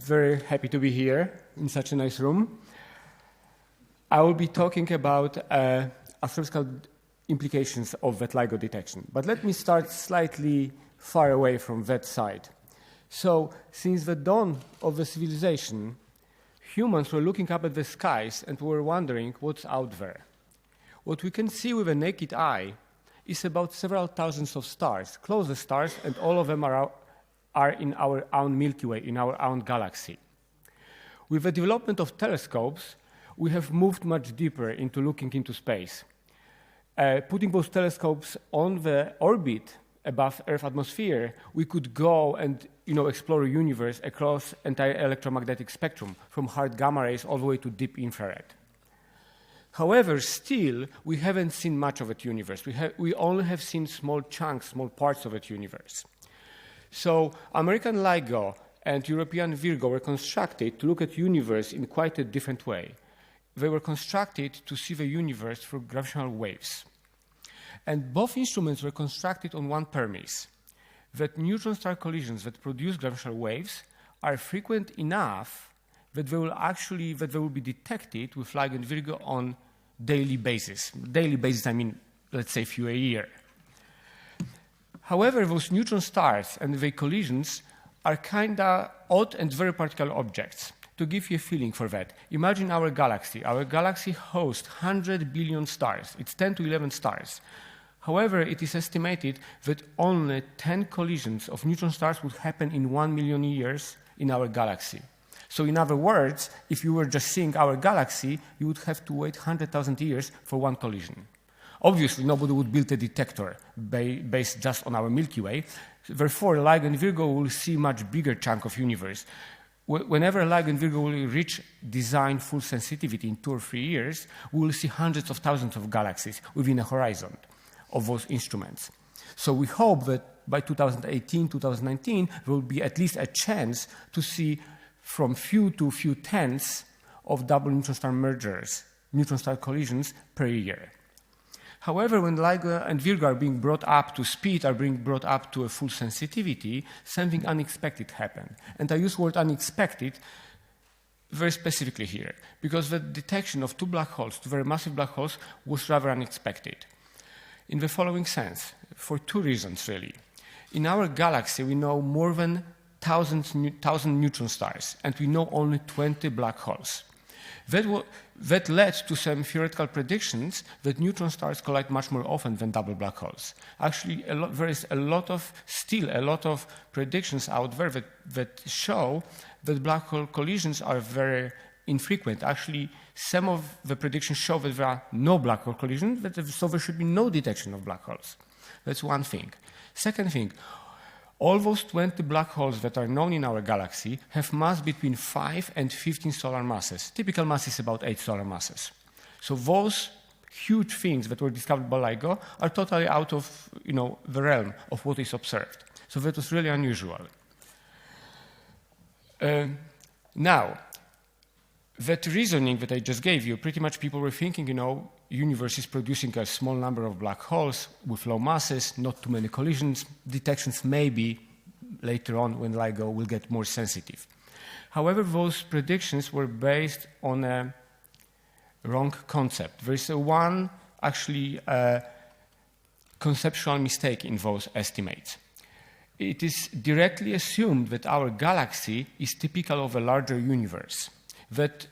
very happy to be here in such a nice room. I will be talking about astrophysical implications of that LIGO detection. But let me start slightly far away from that side. So, since the dawn of the civilization, humans were looking up at the skies and were wondering what's out there. What we can see with a naked eye is about several thousands of stars, closest stars, and all of them are in our own Milky Way, in our own galaxy. With the development of telescopes, we have moved much deeper into looking into space. Putting those telescopes on the orbit above Earth's atmosphere, we could go and explore a universe across entire electromagnetic spectrum, from hard gamma rays all the way to deep infrared. However, still, we haven't seen much of that universe. We only have seen small chunks, small parts of that universe. So American LIGO and European Virgo were constructed to look at the universe in quite a different way. They were constructed to see the universe through gravitational waves. And both instruments were constructed on one premise, that neutron-star collisions that produce gravitational waves are frequent enough that they will be detected with LIGO and Virgo on daily basis. Daily basis, I mean, let's say a few a year. However, those neutron stars and their collisions are kind of odd and very particular objects. To give you a feeling for that, imagine our galaxy. Our galaxy hosts 100 billion stars. It's 10 to 11 stars. However, it is estimated that only 10 collisions of neutron stars would happen in 1 million years in our galaxy. So in other words, if you were just seeing our galaxy, you would have to wait 100,000 years for one collision. Obviously, nobody would build a detector based just on our Milky Way. Therefore, LIGO and Virgo will see a much bigger chunk of universe. Whenever LIGO and Virgo will reach design full sensitivity in 2 or 3 years, we will see hundreds of thousands of galaxies within a horizon of those instruments. So we hope that by 2018, 2019, there will be at least a chance to see from few to few tenths of double neutron star mergers, neutron star collisions per year. However, when LIGO and Virgo are being brought up to speed, are being brought up to a full sensitivity, something unexpected happened. And I use the word unexpected very specifically here, because the detection of two black holes, two very massive black holes, was rather unexpected. In the following sense, for two reasons really. In our galaxy, we know more than 1,000 neutron stars, and we know only 20 black holes. That led to some theoretical predictions that neutron stars collide much more often than double black holes. Actually, there is still a lot of predictions out there that show that black hole collisions are very infrequent. Actually, some of the predictions show that there are no black hole collisions, so there should be no detection of black holes. That's one thing. Second thing, all those 20 black holes that are known in our galaxy have mass between 5 and 15 solar masses. Typical mass is about 8 solar masses. So those huge things that were discovered by LIGO are totally out of the realm of what is observed. So that was really unusual. Now, that reasoning that I just gave you, pretty much people were thinking, universe is producing a small number of black holes with low masses, not too many collisions, detections maybe later on when LIGO will get more sensitive. However, those predictions were based on a wrong concept. There is one conceptual mistake in those estimates. It is directly assumed that our galaxy is typical of a larger universe, that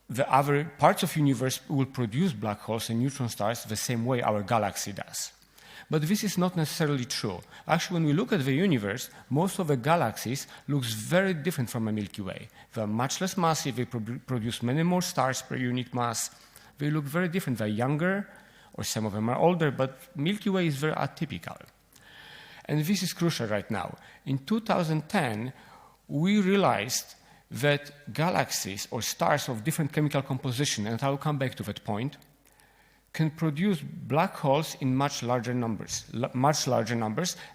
the other parts of the universe will produce black holes and neutron stars the same way our galaxy does. But this is not necessarily true. Actually, when we look at the universe, most of the galaxies look very different from a Milky Way. They are much less massive, they produce many more stars per unit mass. They look very different. They're younger, or some of them are older, but Milky Way is very atypical. And this is crucial right now. In 2010, we realized that galaxies or stars of different chemical composition, and I'll come back to that point, can produce black holes in much larger numbers,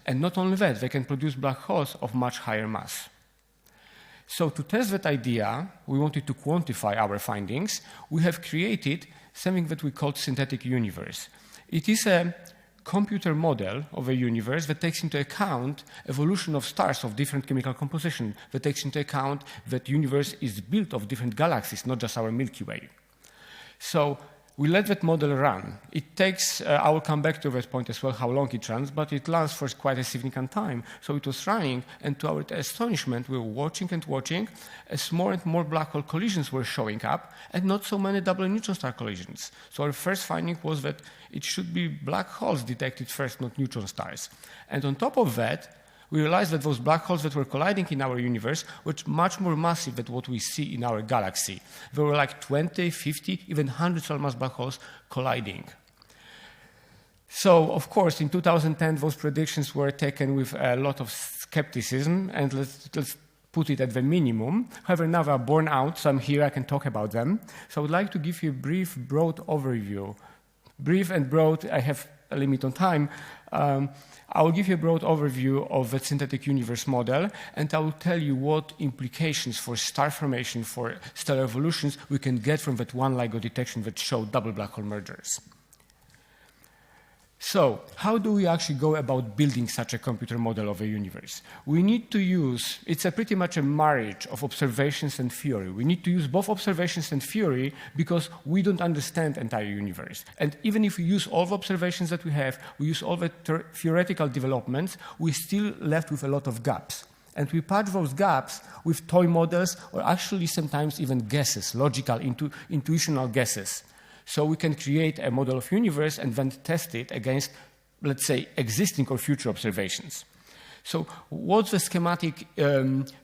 and not only that, they can produce black holes of much higher mass. So to test that idea, we wanted to quantify our findings. We have created something that we call synthetic universe. It is a computer model of a universe that takes into account evolution of stars of different chemical composition, that takes into account that the universe is built of different galaxies, not just our Milky Way. So we let that model run. It takes, I will come back to that point as well, how long it runs, but it runs for quite a significant time. So it was running, and to our astonishment, we were watching and watching as more and more black hole collisions were showing up, and not so many double neutron star collisions. So our first finding was that it should be black holes detected first, not neutron stars. And on top of that, we realized that those black holes that were colliding in our universe were much more massive than what we see in our galaxy. There were like 20, 50, even 100 mass black holes colliding. So, of course, in 2010, those predictions were taken with a lot of skepticism, and let's put it at the minimum. However, now they are borne out, so I'm here, I can talk about them. So I would like to give you a brief, broad overview. Brief and broad, I have a limit on time. I will give you a broad overview of the synthetic universe model, and I will tell you what implications for star formation, for stellar evolutions, we can get from that one LIGO detection that showed double black hole mergers. So, how do we actually go about building such a computer model of a universe? We need to use, it's pretty much a marriage of observations and theory. We need to use both observations and theory because we don't understand the entire universe. And even if we use all the observations that we have, we use all the theoretical developments, we're still left with a lot of gaps. And we patch those gaps with toy models or actually sometimes even guesses, logical, intuitional guesses. So we can create a model of universe and then test it against, let's say, existing or future observations. So what's the schematic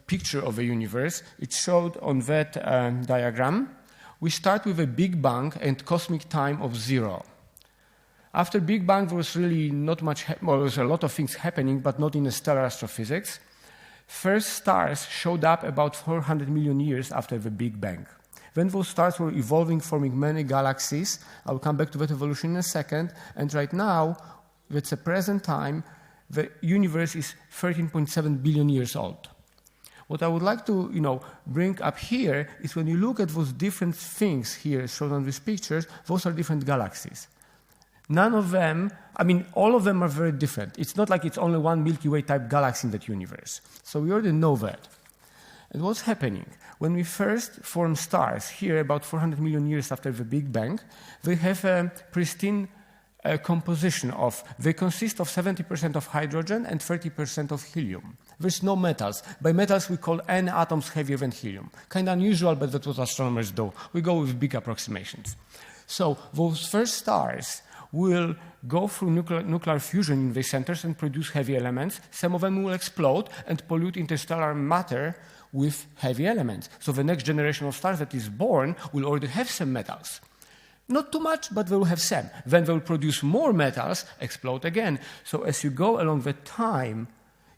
picture of a universe? It's showed on that diagram. We start with a Big Bang and cosmic time of 0. After Big Bang, there was really not much, well, there was a lot of things happening, but not in the stellar astrophysics. First stars showed up about 400 million years after the Big Bang. Then those stars were evolving, forming many galaxies. I'll come back to that evolution in a second. And right now, at the present time, the universe is 13.7 billion years old. What I would like to, bring up here is when you look at those different things here shown on these pictures, those are different galaxies. None of them, all of them are very different. It's not like it's only one Milky Way type galaxy in that universe. So we already know that. And what's happening? When we first form stars, here about 400 million years after the Big Bang, they have a pristine composition of, they consist of 70% of hydrogen and 30% of helium. There's no metals. By metals, we call n atoms heavier than helium. Kind of unusual, but that's what astronomers do. We go with big approximations. So those first stars will go through nuclear fusion in their centers and produce heavy elements. Some of them will explode and pollute interstellar matter with heavy elements. So the next generation of stars that is born will already have some metals. Not too much, but they will have some. Then they will produce more metals, explode again. So as you go along the time,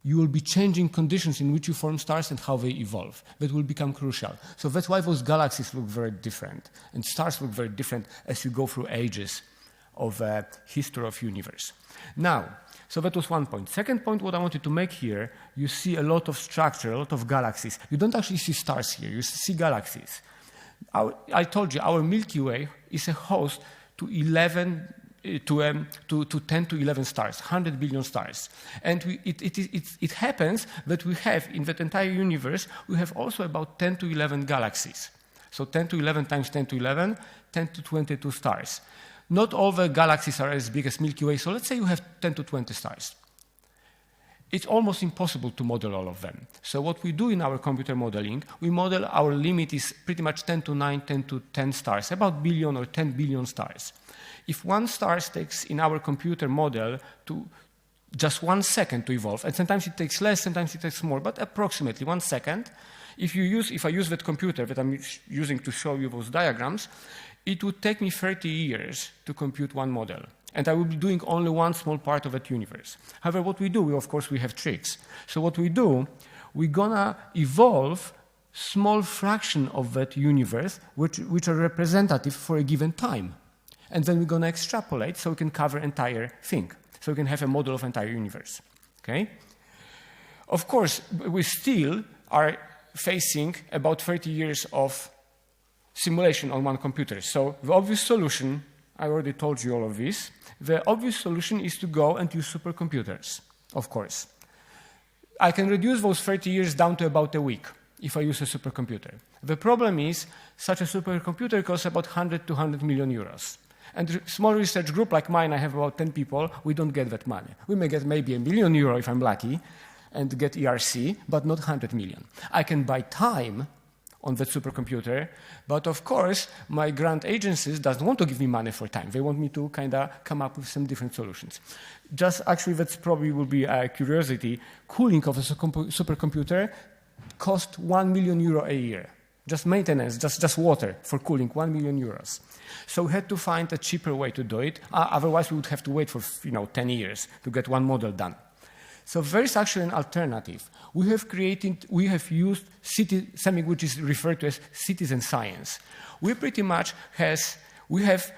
you will be changing conditions in which you form stars and how they evolve. That will become crucial. So that's why those galaxies look very different, and stars look very different as you go through ages of history of universe. Now, so that was one point. Second point, what I wanted to make here, you see a lot of structure, a lot of galaxies. You don't actually see stars here, you see galaxies. I told you, our Milky Way is a host to 10 to 11 stars, 100 billion stars. And it happens that we have, in that entire universe, we have also about 10 to 11 galaxies. So 10 to 11 times 10 to 11, 10 to 22 stars. Not all the galaxies are as big as Milky Way, so let's say you have 10 to 20 stars. It's almost impossible to model all of them. So what we do in our computer modeling, we model our limit is pretty much 10 to 9, 10 to 10 stars, about billion or 10 billion stars. If one star takes in our computer model to just 1 second to evolve, and sometimes it takes less, sometimes it takes more, but approximately 1 second, if I use that computer that I'm using to show you those diagrams, it would take me 30 years to compute one model. And I will be doing only one small part of that universe. However, what we do, of course, we have tricks. So what we do, we're gonna evolve small fraction of that universe, which are representative for a given time. And then we're gonna extrapolate so we can cover entire thing. So we can have a model of entire universe, okay? Of course, we still are facing about 30 years of simulation on one computer. So the obvious solution, I already told you all of this. The obvious solution is to go and use supercomputers, of course. I can reduce those 30 years down to about a week if I use a supercomputer. The problem is, such a supercomputer costs about 100 to 100 million euros. And a small research group like mine, I have about 10 people, we don't get that money. We may get maybe €1 million if I'm lucky, and get ERC, but not 100 million. I can buy time on that supercomputer, but of course, my grant agencies doesn't want to give me money for time. They want me to kind of come up with some different solutions. Just actually, that's probably will be a curiosity. Cooling of a supercomputer cost €1 million a year. Just maintenance, just water for cooling, €1 million. So we had to find a cheaper way to do it. Otherwise, we would have to wait for 10 years to get one model done. So there is actually an alternative. We have used something which is referred to as citizen science. We pretty much have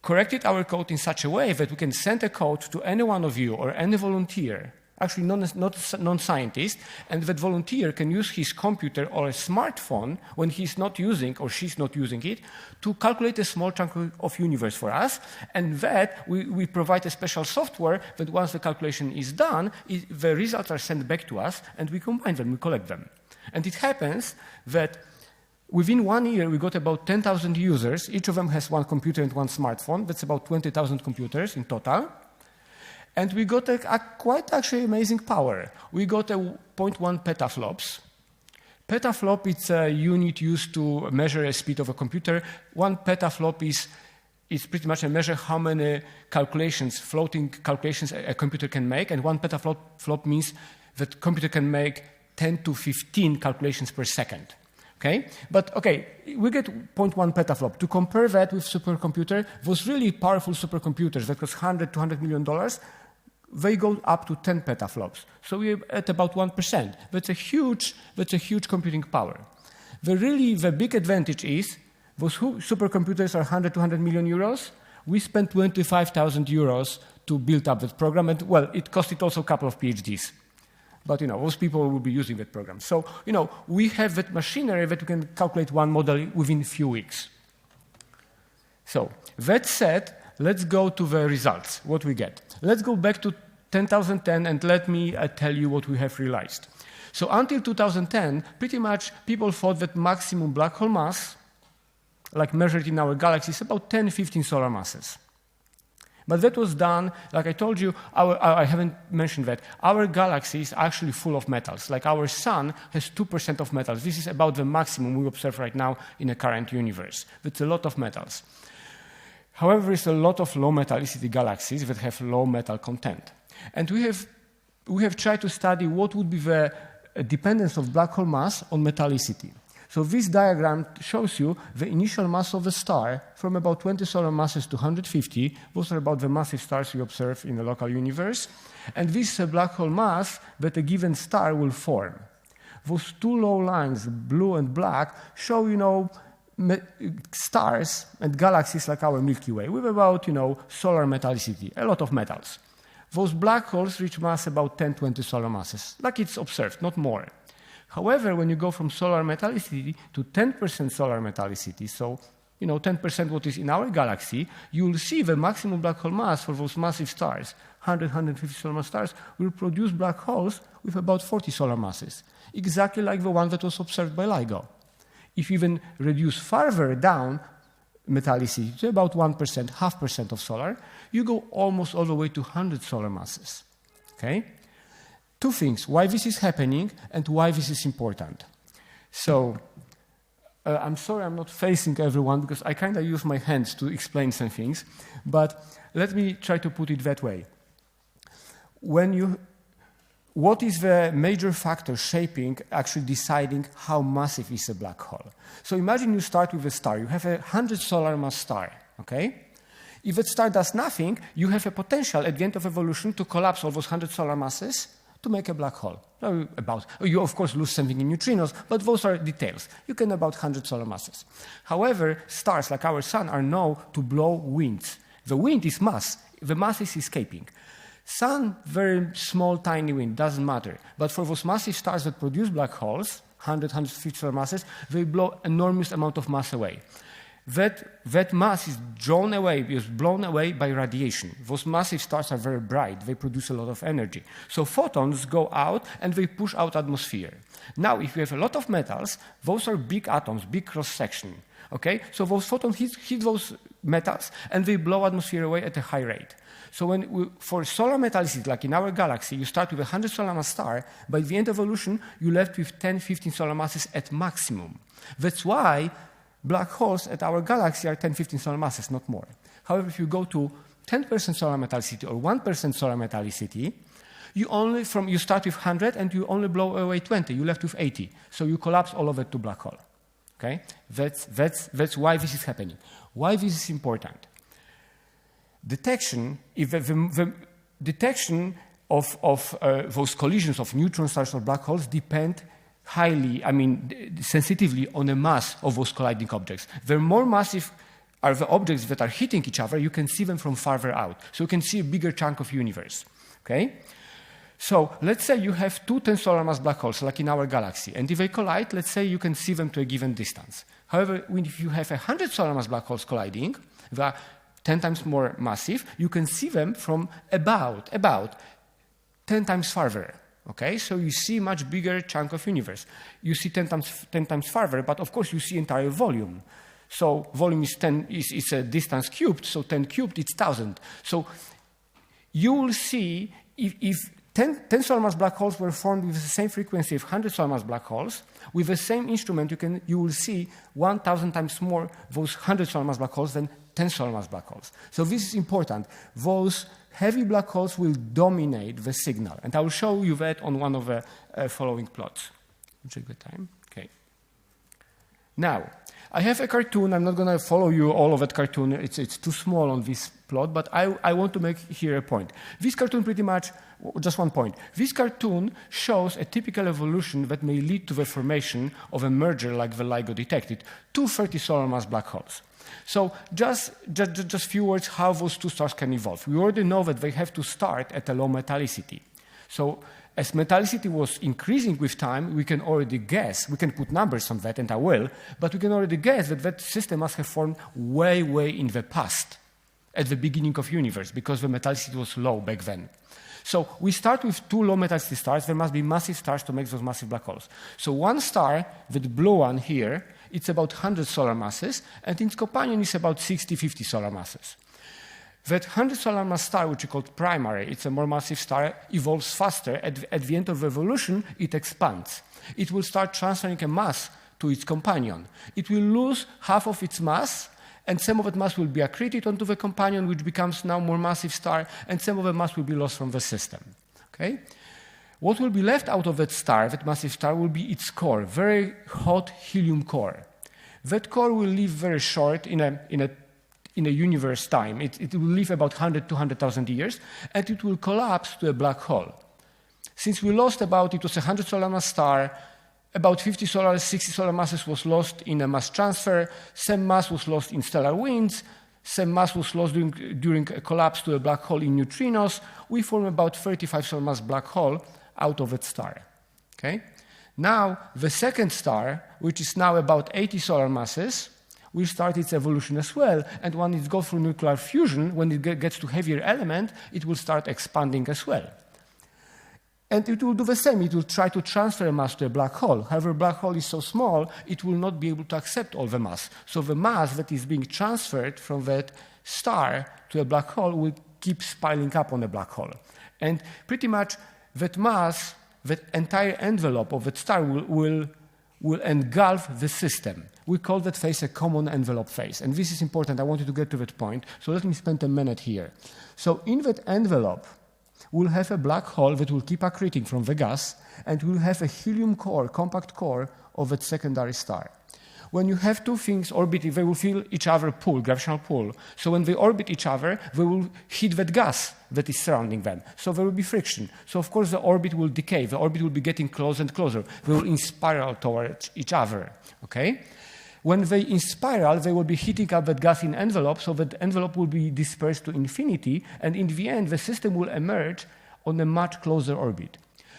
corrected our code in such a way that we can send a code to any one of you or any volunteer, actually not non-scientist, and that volunteer can use his computer or a smartphone when he's not using or she's not using it to calculate a small chunk of universe for us, and that we provide a special software that once the calculation is done, the results are sent back to us and we combine them, we collect them. And it happens that within 1 year we got about 10,000 users, each of them has one computer and one smartphone, that's about 20,000 computers in total. And we got a quite actually amazing power. We got a 0.1 petaflops. Petaflop is a unit used to measure the speed of a computer. 1 petaflop is pretty much a measure how many floating calculations a computer can make. And 1 petaflop means that computer can make 10 to 15 calculations per second. Okay? But okay, we get 0.1 petaflop. To compare that with supercomputer, those really powerful supercomputers that cost $100 to $100 million, they go up to 10 petaflops. So we're at about 1%. That's a huge computing power. The big advantage is those supercomputers are 100 to 100 million euros. We spent 25,000 euros to build up that program. And well, it costed also a couple of PhDs. But those people will be using that program. So we have that machinery that we can calculate one model within a few weeks. So that said, let's go to the results, what we get. Let's go back to 2010 and let me tell you what we have realized. So until 2010, pretty much people thought that maximum black hole mass, like measured in our galaxy, is about 10, 15 solar masses. But that was done, like I told you, I haven't mentioned that, our galaxy is actually full of metals. Like our sun has 2% of metals. This is about the maximum we observe right now in the current universe. That's a lot of metals. However, there is a lot of low metallicity galaxies that have low metal content. And we have tried to study what would be the dependence of black hole mass on metallicity. So this diagram shows you the initial mass of a star from about 20 solar masses to 150. Those are about the massive stars we observe in the local universe. And this is a black hole mass that a given star will form. Those two low lines, blue and black, show, stars and galaxies like our Milky Way with about, solar metallicity, a lot of metals. Those black holes reach mass about 10, 20 solar masses, like it's observed, not more. However, when you go from solar metallicity to 10% solar metallicity, so 10% what is in our galaxy, you will see the maximum black hole mass for those massive stars, 100, 150 solar mass stars, will produce black holes with about 40 solar masses, exactly like the one that was observed by LIGO. If you even reduce further down metallicity to about 1%, 0.5% of solar, you go almost all the way to 100 solar masses. Okay? Two things, why this is happening and why this is important. So, I'm sorry I'm not facing everyone because I kind of use my hands to explain some things, but let me try to put it that way. What is the major factor shaping, actually deciding how massive is a black hole? So imagine you start with a star. You have a 100 solar mass star, okay? If that star does nothing, you have a potential at the end of evolution to collapse all those 100 solar masses to make a black hole. You, of course, lose something in neutrinos, but those are details. You can about 100 solar masses. However, stars like our sun are known to blow winds. The wind is mass. The mass is escaping. Sun, very small, tiny wind, doesn't matter. But for those massive stars that produce black holes, 100, 150 solar masses, they blow enormous amount of mass away. that mass is blown away by radiation. Those massive stars are very bright. They produce a lot of energy. So photons go out and they push out atmosphere. Now, if you have a lot of metals, those are big atoms, big cross-section. Okay? So those photons hit those metals and they blow atmosphere away at a high rate. So for solar metallicity, like in our galaxy, you start with a 100 solar mass star. By the end of evolution, you're left with 10, 15 solar masses at maximum. That's why black holes at our galaxy are 10, 15 solar masses, not more. However, if you go to 10% solar metallicity or 1% solar metallicity, you start with 100 and you only blow away 20. You're left with 80. So you collapse all of it to black hole. Okay? That's why this is happening. Why this is important? Detection, if the detection of those collisions of neutron stars or black holes depend highly, sensitively on the mass of those colliding objects. The more massive are the objects that are hitting each other, you can see them from farther out. So you can see a bigger chunk of universe. Okay? So let's say you have two 10 solar mass black holes, like in our galaxy. And if they collide, let's say you can see them to a given distance. However, if you have 100 solar mass black holes colliding, they are 10 times more massive, you can see them from about 10 times farther. Okay, so you see much bigger chunk of universe. You see 10 times farther, but of course you see entire volume. So volume is 10, is a distance cubed, so 10 cubed, it's 1,000. So you will see if 10 solar mass black holes were formed with the same frequency of 100 solar mass black holes, with the same instrument you will see 1,000 times more those 100 solar mass black holes than 10 solar mass black holes. So this is important. Those heavy black holes will dominate the signal. And I will show you that on one of the following plots. Check the time. Okay. Now, I have a cartoon. I'm not going to follow you all of that cartoon. It's too small on this plot, but I want to make here a point. This cartoon pretty much, just one point. This cartoon shows a typical evolution that may lead to the formation of a merger like the LIGO detected, two 30 solar mass black holes. So just few words how those two stars can evolve. We already know that they have to start at a low metallicity. So as metallicity was increasing with time, we can already guess, we can put numbers on that, and I will, but we can already guess that that system must have formed way, way in the past, at the beginning of universe, because the metallicity was low back then. So we start with two low metallicity stars. There must be massive stars to make those massive black holes. So one star, the blue one here, it's about 100 solar masses, and its companion is about 60, 50 solar masses. That 100 solar mass star, which is called primary, it's a more massive star, evolves faster. At the end of evolution, it expands. It will start transferring a mass to its companion. It will lose half of its mass, and some of that mass will be accreted onto the companion, which becomes now more massive star, and some of the mass will be lost from the system. Okay? What will be left out of that star, that massive star, will be its core, very hot helium core. That core will live very short in a universe time. It will live about 100, 200,000 years, and it will collapse to a black hole. Since we lost it was a 100 solar mass star, about 60 solar masses was lost in a mass transfer, some mass was lost in stellar winds, some mass was lost during a collapse to a black hole in neutrinos. We form about 35 solar mass black hole out of that star. Okay? Now, the second star, which is now about 80 solar masses, will start its evolution as well, and when it goes through nuclear fusion, when it gets to heavier element, it will start expanding as well. And it will do the same. It will try to transfer a mass to a black hole. However, a black hole is so small, it will not be able to accept all the mass. So the mass that is being transferred from that star to a black hole will keep piling up on the black hole. And pretty much that mass, that entire envelope of that star will engulf the system. We call that phase a common envelope phase. And this is important. I wanted to get to that point. So let me spend a minute here. So in that envelope, we'll have a black hole that will keep accreting from the gas, and we'll have a helium core, compact core of that secondary star. When you have two things orbiting, they will feel each other pull, gravitational pull. So when they orbit each other, they will hit that gas that is surrounding them. So there will be friction. So of course the orbit will decay. The orbit will be getting closer and closer. They will inspiral towards each other. Okay? When they inspiral, they will be heating up that gas in envelope, so that envelope will be dispersed to infinity, and in the end, the system will emerge on a much closer orbit.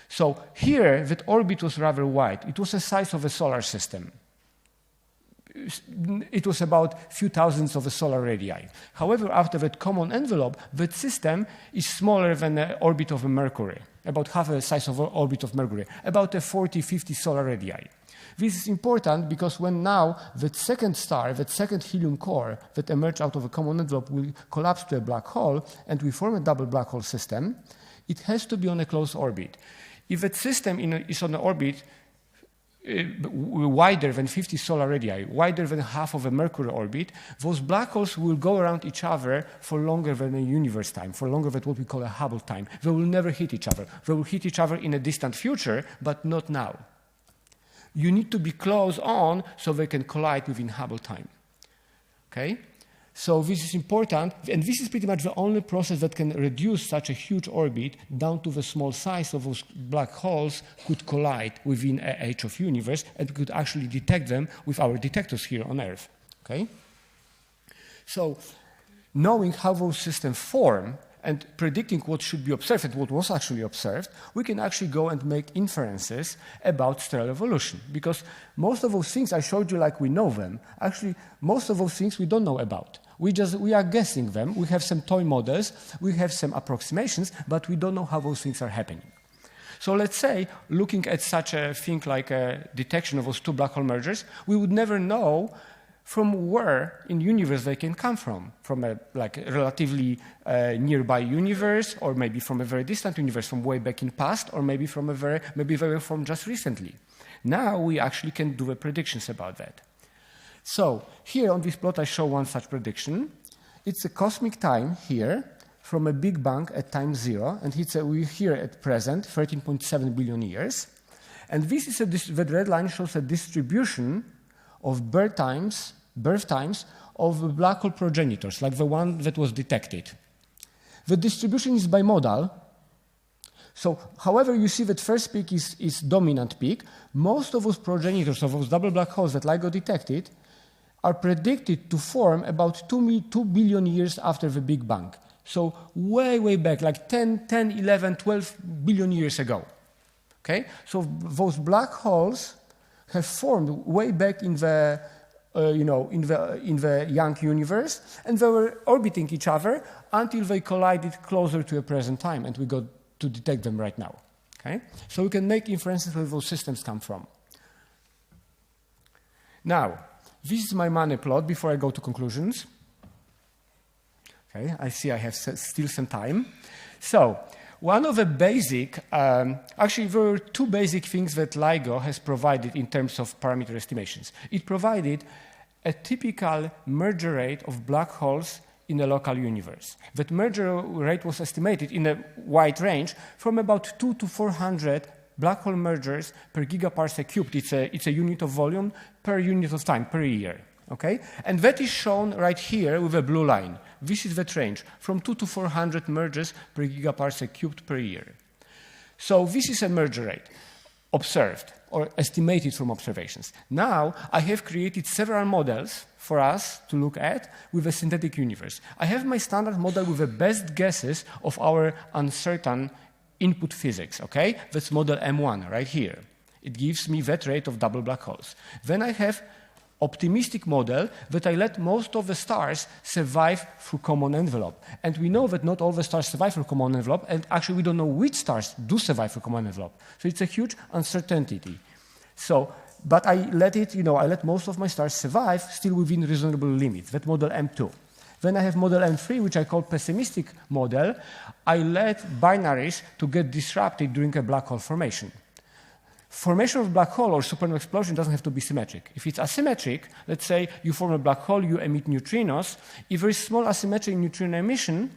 So here, that orbit was rather wide. It was the size of a solar system. it was about a few thousands of a solar radii. However, after that common envelope, that system is smaller than the orbit of a Mercury, about half the size of the orbit of Mercury, about a 40, 50 solar radii. This is important because when now that second star, that second helium core that emerged out of a common envelope will collapse to a black hole and we form a double black hole system, it has to be on a close orbit. If that system is on an orbit wider than 50 solar radii, wider than half of a Mercury orbit, those black holes will go around each other for longer than a universe time, for longer than what we call a Hubble time. They will never hit each other. They will hit each other in a distant future, but not now. You need to be close on so they can collide within Hubble time. Okay? So this is important, and this is pretty much the only process that can reduce such a huge orbit down to the small size of those black holes could collide within an age of universe, and we could actually detect them with our detectors here on Earth. Okay? So knowing how those systems form and predicting what should be observed and what was actually observed, we can actually go and make inferences about stellar evolution. Because most of those things I showed you like we know them, actually most of those things we don't know about. We are guessing them, we have some toy models, we have some approximations, but we don't know how those things are happening. So let's say, looking at such a thing like a detection of those two black hole mergers, we would never know from where in universe they can come from a relatively nearby universe, or maybe from a very distant universe, from way back in past, or maybe they were from just recently. Now we actually can do predictions about that. So here on this plot I show one such prediction. It's a cosmic time here from a Big Bang at time 0, and we're here at present, 13.7 billion years. And this is the red line shows a distribution of birth times of black hole progenitors, like the one that was detected. The distribution is bimodal. So, however, you see that first peak is dominant peak. Most of those progenitors, of those double black holes that LIGO detected, are predicted to form about 2 billion years after the Big Bang. So way, way back, like 10, 11, 12 billion years ago. Okay? So those black holes have formed way back in the young universe, and they were orbiting each other until they collided closer to a present time, and we got to detect them right now. Okay? So we can make inferences where those systems come from. Now, this is my money plot before I go to conclusions. Okay, I see I have still some time. So, one of the basic, actually there were two basic things that LIGO has provided in terms of parameter estimations. It provided a typical merger rate of black holes in a local universe. That merger rate was estimated in a wide range from about 2 to 400 black hole mergers per gigaparsec cubed. It's a unit of volume per unit of time, per year. Okay? And that is shown right here with a blue line. This is that range, from 2 to 400 mergers per gigaparsec cubed per year. So this is a merger rate observed or estimated from observations. Now I have created several models for us to look at with a synthetic universe. I have my standard model with the best guesses of our uncertain input physics, okay? That's model M1 right here. It gives me that rate of double black holes. Then I have optimistic model that I let most of the stars survive through common envelope. And we know that not all the stars survive through common envelope, and actually we don't know which stars do survive through common envelope. So it's a huge uncertainty. So, but I let most of my stars survive still within reasonable limits, that model M2. Then I have model M3, which I call pessimistic model. I let binaries to get disrupted during a black hole formation. Formation of black hole or supernova explosion doesn't have to be symmetric. If it's asymmetric, let's say you form a black hole, you emit neutrinos. If there is small asymmetric neutrino emission,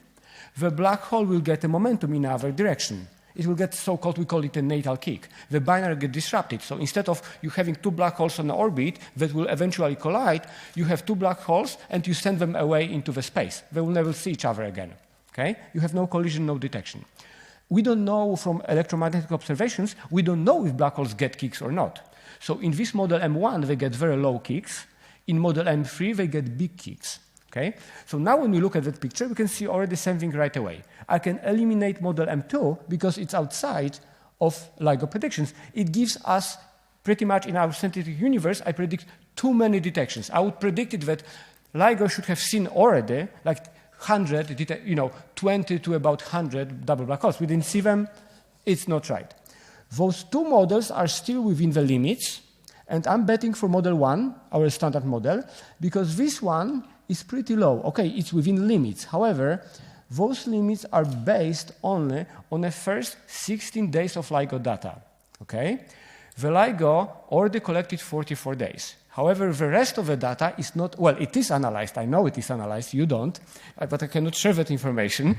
the black hole will get a momentum in another direction. It will get so-called, we call it a natal kick. The binary get disrupted. So instead of you having two black holes on the orbit that will eventually collide, you have two black holes and you send them away into the space. They will never see each other again. Okay? You have no collision, no detection. We don't know from electromagnetic observations, we don't know if black holes get kicks or not. So in this model M1, they get very low kicks. In model M3, they get big kicks. Okay? So now when we look at that picture, we can see already something right away. I can eliminate model M2 because it's outside of LIGO predictions. It gives us pretty much in our synthetic universe, I predict too many detections. I would predict it that LIGO should have seen already like 100, 20 to about 100 double black holes. We didn't see them. It's not right. Those two models are still within the limits, and I'm betting for model 1, our standard model, because this one is pretty low. Okay, it's within limits. However, those limits are based only on the first 16 days of LIGO data. Okay? The LIGO already collected 44 days. However, the rest of the data is not, well, it is analyzed. I know it is analyzed. You don't, but I cannot share that information.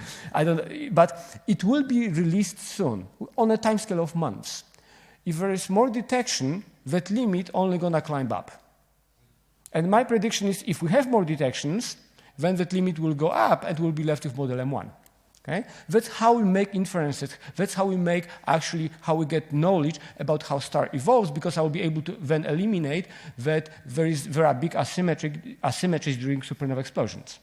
But it will be released soon on a timescale of months. If there is more detection, that limit only going to climb up. And my prediction is if we have more detections, then that limit will go up and we'll be left with model M1. Okay? That's how we make inferences. That's how we make how we get knowledge about how star evolves, because I will be able to then eliminate that there are big asymmetries during supernova explosions.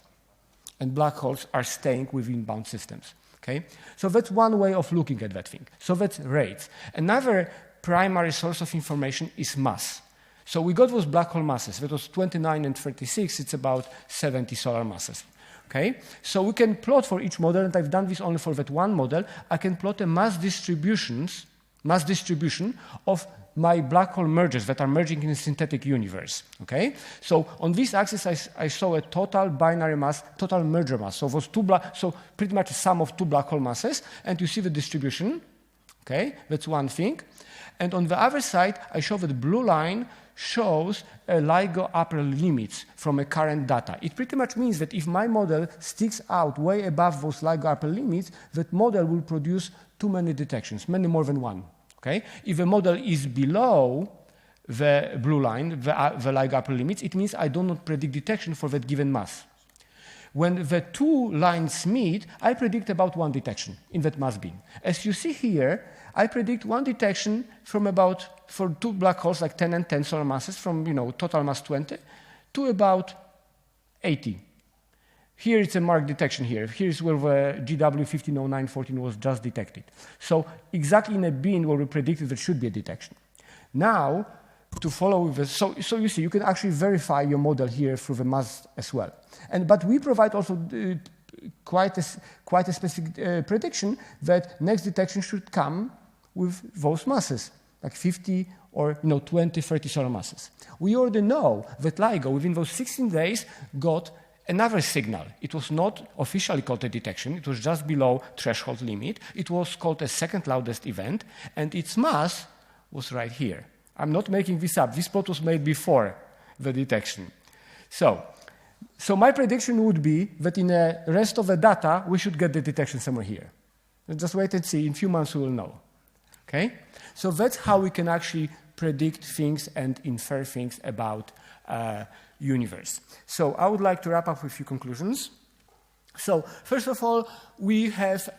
And black holes are staying within bound systems. Okay? So that's one way of looking at that thing. So that's rates. Another primary source of information is mass. So we got those black hole masses. That was 29 and 36. It's about 70 solar masses. Okay? So we can plot for each model, and I've done this only for that one model. I can plot a mass distribution of my black hole mergers that are merging in a synthetic universe. Okay? So on this axis, I show a total binary mass, total merger mass. So those so pretty much a sum of two black hole masses, and you see the distribution. Okay? That's one thing. And on the other side, I show that the blue line shows a LIGO upper limits from a current data. It pretty much means that if my model sticks out way above those LIGO upper limits, that model will produce too many detections, many more than one. Okay? If a model is below the blue line, the LIGO upper limits, it means I do not predict detection for that given mass. When the two lines meet, I predict about one detection in that mass bin. As you see here, I predict one detection for two black holes like 10 and 10 solar masses from total mass 20 to about 80. Here it's a marked detection here. Here's where the GW150914 was just detected. So exactly in a bin where we predicted there should be a detection. Now, to follow with this, so you see, you can actually verify your model here through the mass as well. But we provide also quite a specific prediction that next detection should come with those masses, like 50 or 20, 30 solar masses. We already know that LIGO, within those 16 days, got another signal. It was not officially called a detection. It was just below threshold limit. It was called a second loudest event, and its mass was right here. I'm not making this up. This plot was made before the detection. So my prediction would be that in the rest of the data, we should get the detection somewhere here. Just wait and see. In a few months, we will know. Okay? So that's how we can actually predict things and infer things about universe. So I would like to wrap up with a few conclusions. So first of all, we have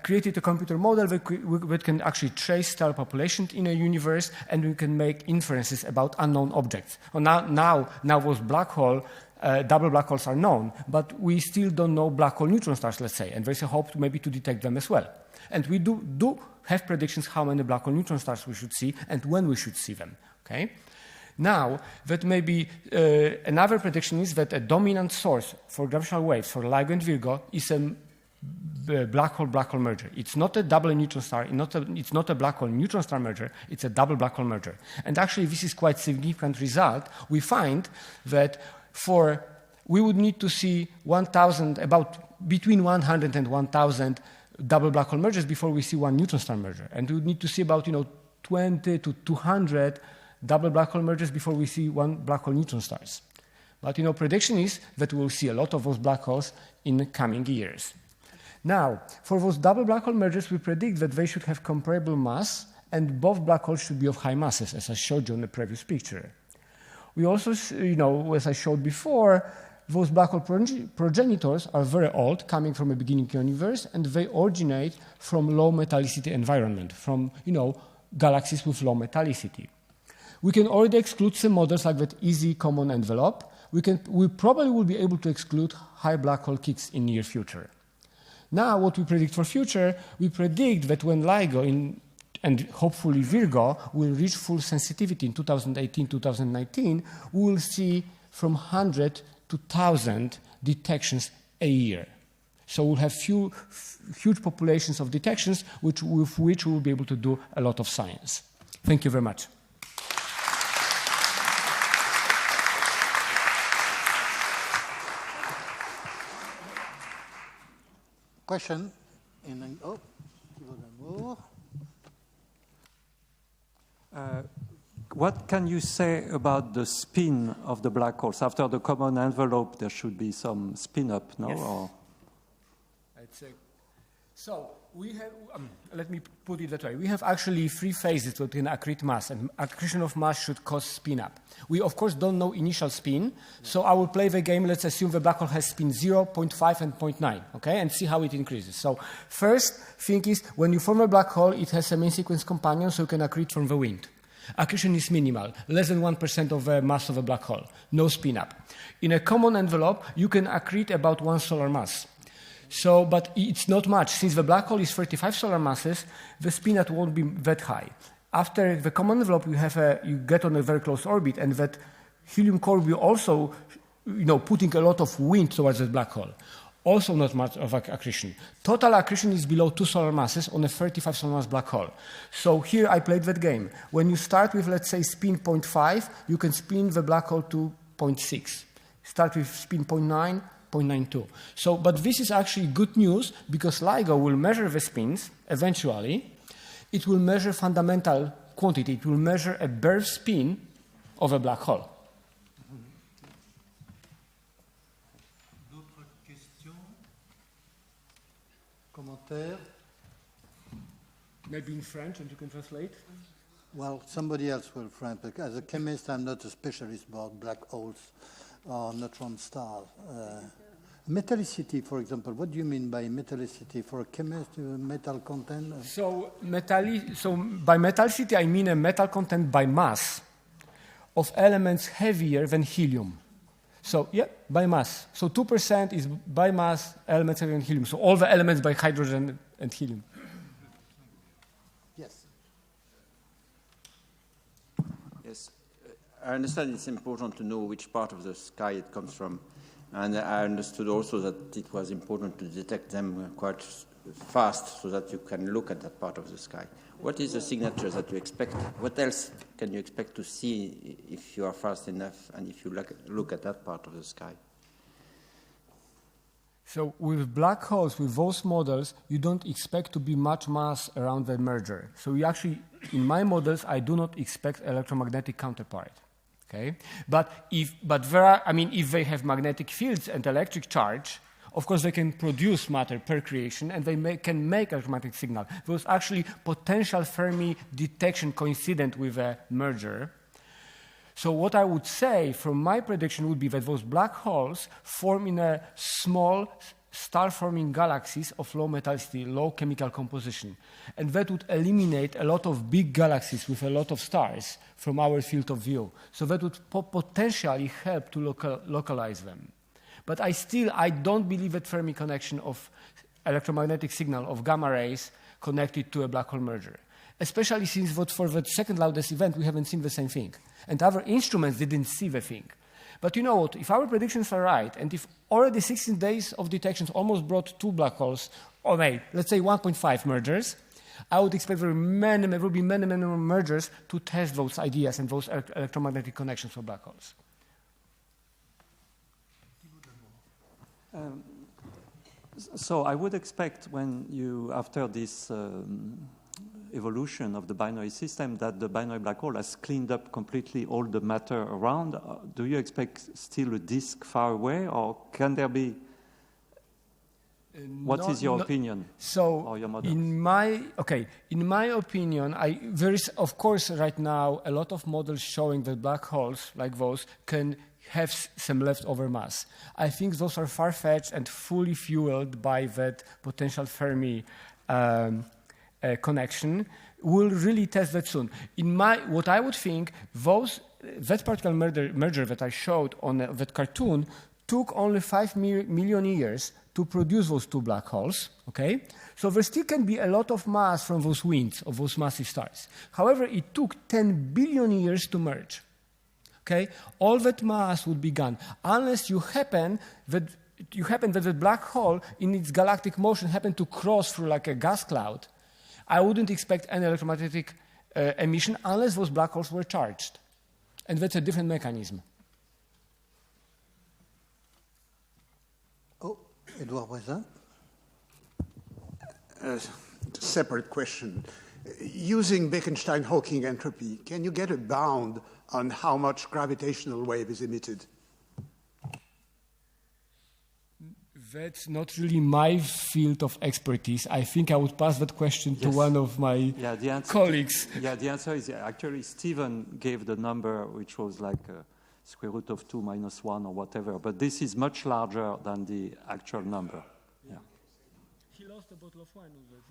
created a computer model that can actually trace star population in a universe, and we can make inferences about unknown objects. Well, now those double black holes are known, but we still don't know black hole neutron stars, let's say, and there's a hope maybe to detect them as well. And we do have predictions how many black hole neutron stars we should see and when we should see them. Okay? Now, that maybe another prediction is that a dominant source for gravitational waves for LIGO and Virgo is a black hole merger. It's not a double neutron star. It's not a black hole neutron star merger. It's a double black hole merger. And actually, this is quite significant result. We find that we would need to see 1,000, about between 100 and 1,000 double black hole mergers before we see one neutron star merger. And we would need to see about 20 to 200 double black hole mergers before we see one black hole neutron stars. But prediction is that we will see a lot of those black holes in the coming years. Now, for those double black hole mergers, we predict that they should have comparable mass, and both black holes should be of high masses, as I showed you in the previous picture. We also, as I showed before, those black hole progenitors are very old, coming from a beginning universe, and they originate from low metallicity environment, from galaxies with low metallicity. We can already exclude some models like that easy common envelope. We probably will be able to exclude high black hole kicks in near future. Now, what we predict for future, we predict that when LIGO in and hopefully Virgo will reach full sensitivity in 2018, 2019, we will see from 100 to 1,000 detections a year. So we'll have huge populations of detections with which we will be able to do a lot of science. Thank you very much. Question? What can you say about the spin of the black holes? After the common envelope, there should be some spin up, no? Yes. Or? So we have, let me put it that way. We have actually three phases within accrete mass, and accretion of mass should cause spin up. We, of course, don't know initial spin, so I will play the game. Let's assume the black hole has spin 0, 0.5, and 0.9, okay, and see how it increases. So first thing is, when you form a black hole, it has a main sequence companion, so you can accrete from the wind. Accretion is minimal, less than 1% of the mass of a black hole, no spin up. In a common envelope, you can accrete about 1 solar mass. So, but it's not much. Since the black hole is 35 solar masses, the spin up won't be that high. After the common envelope, you get on a very close orbit, and that helium core will also, putting a lot of wind towards the black hole. Also not much of accretion. Total accretion is below 2 solar masses on a 35 solar mass black hole. So here I played that game. When you start with, let's say, spin 0.5, you can spin the black hole to 0.6. Start with spin 0.9, 0.92. So, but this is actually good news because LIGO will measure the spins eventually. It will measure fundamental quantity. It will measure a birth spin of a black hole. D'autres questions? Commentaires? Maybe in French, and you can translate. Well, somebody else will, Frank. As a chemist, I'm not a specialist about black holes or neutron stars. Metallicity, for example. What do you mean by metallicity? For a chemist, metal content? So by metallicity, I mean a metal content by mass of elements heavier than helium. So, yeah, by mass. So 2% is by mass elements heavier than helium. So all the elements by hydrogen and helium. Yes. Yes. I understand it's important to know which part of the sky it comes from. And I understood also that it was important to detect them quite fast so that you can look at that part of the sky. What is the signature that you expect? What else can you expect to see if you are fast enough and if you look at that part of the sky? So with black holes, with those models, you don't expect to be much mass around the merger. So you actually, in my models, I do not expect electromagnetic counterpart. Okay, if they have magnetic fields and electric charge, of course they can produce matter per creation, and they can make electromagnetic signal. There's actually potential Fermi detection coincident with a merger. So what I would say from my prediction would be that those black holes form in a small star-forming galaxies of low metallicity, low chemical composition. And that would eliminate a lot of big galaxies with a lot of stars from our field of view. So that would potentially help to localize them. But I don't believe that Fermi connection of electromagnetic signal of gamma rays connected to a black hole merger. Especially since for the second loudest event, we haven't seen the same thing. And other instruments didn't see the thing. But you know what? If our predictions are right, and if already 16 days of detections almost brought 2 black holes, or let's say 1.5 mergers, I would expect there will be many more mergers to test those ideas and those electromagnetic connections for black holes. So I would expect when after this evolution of the binary system, that the binary black hole has cleaned up completely all the matter around. Do you expect still a disk far away, or can there be? What is your opinion? Or your models? in my opinion, there is of course right now a lot of models showing that black holes like those can have some leftover mass. I think those are far-fetched and fully fueled by that potential Fermi connection. We'll really test that soon. What I would think, that particular merger that I showed on that cartoon took only 5 million years to produce those two black holes, okay? So there still can be a lot of mass from those winds of those massive stars. However, it took 10 billion years to merge, okay? All that mass would be gone unless you happen that the black hole in its galactic motion happened to cross through like a gas cloud. I wouldn't expect any electromagnetic emission unless those black holes were charged. And that's a different mechanism. Oh, Edouard Brezin. Separate question. Using Bekenstein-Hawking entropy, can you get a bound on how much gravitational wave is emitted? That's not really my field of expertise. I think I would pass that question to one of my colleagues. Yeah, the answer is actually Stephen gave the number, which was like square root of 2 minus 1 or whatever. But this is much larger than the actual number. Yeah. He lost a bottle of wine with that.